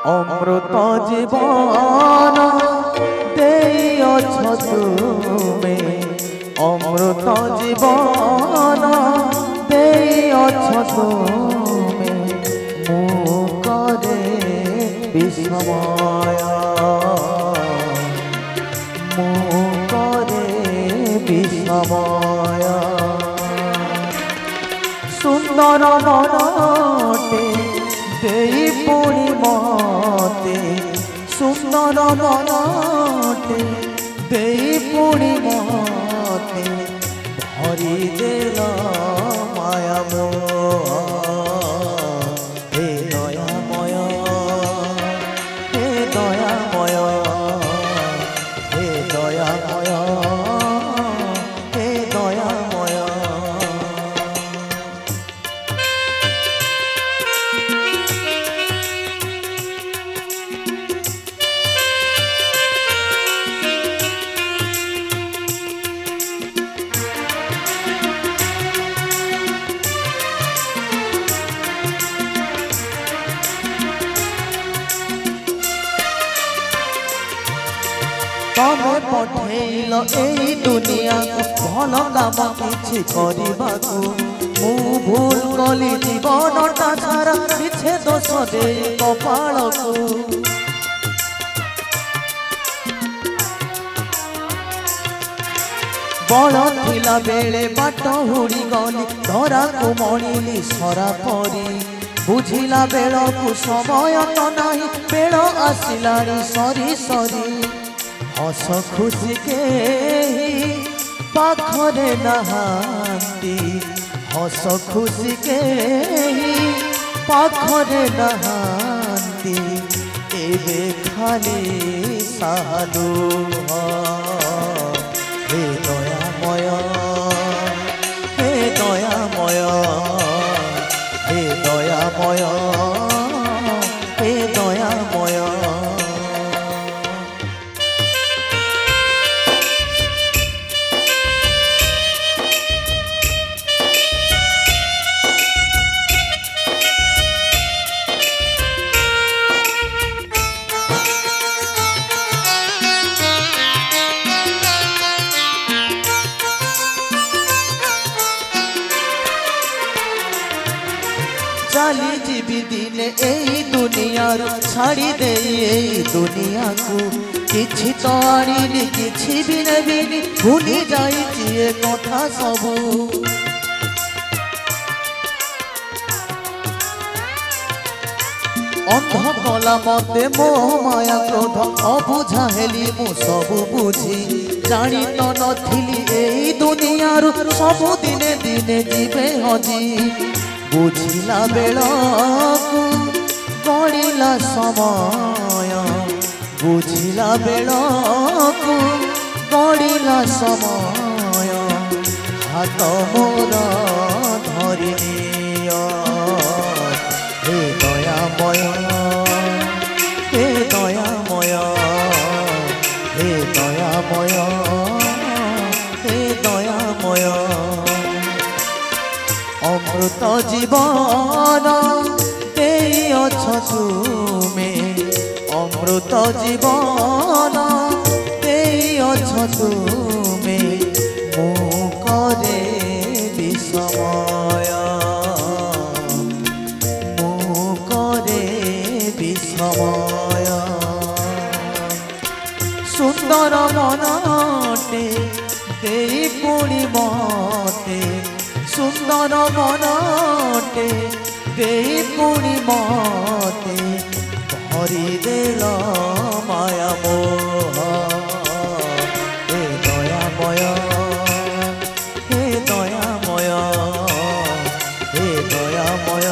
অমৃত জীবন দেইছ তুমি, অমৃত জীবন দেইছ তুমি, মুকরে বিষময়, মুকরে বিষময়। সুন্দর মনটে দেই পুরি মতে, সুন্দর মনটে দেই পুরি মতে, ভরি দেল মায়া মোহ। হে দয়াময়, হে দয়াময়, হে দয়াময়, হে দয়াময়। तमे पठेल एई दुनिया भल काम किछि करिबाकू, मु भूल कली जीवनटा सारा मिछे दोष दे कपाळकू। बड़ थिला बेले बाट हुड़ी गली, धरा को मणिली सरा परी, बुझिला बेलकू समय तो नाही, बेल आसिलानी सरी सरी। हस खुशी के पाखरे नहांती, हस खुशी के पाखरे नहांती, एबे खाली सालू। हे दयामय, हे दयामय, हे दयामय, हे दयामय। चाली जीवी दिने एई दुनियार छाड़ी दे एई दुनिया को, किछि तो आनिनी किछि भी नेबिनी, भूली जाइछि ए कथा सबू। अंध कला मते मोह माया क्रोध, अबुझा हेली मु सबु बुझी, जानी तो नथिली एई दुनियार सबु दिने दिने जीवे हजी। बुझिला बेलकू गड़िला समय, बुझिला बेलकू गड़िला समय, हाथ मोर धरि निय। हे दयामय, हे दयामय, हे दयामय, हे दयामय। अमृत जीवन देइछ तुमे, अमृत जीवन देइछ तुमे, मुकरे विषमय, मुकरे विषमय। सुंदर मनटे देई पुणी मते, सुंदर मनटे देई पुणी मते, भरी देल माया मोह। हे दयामय, हे दयामय, हे दयामय।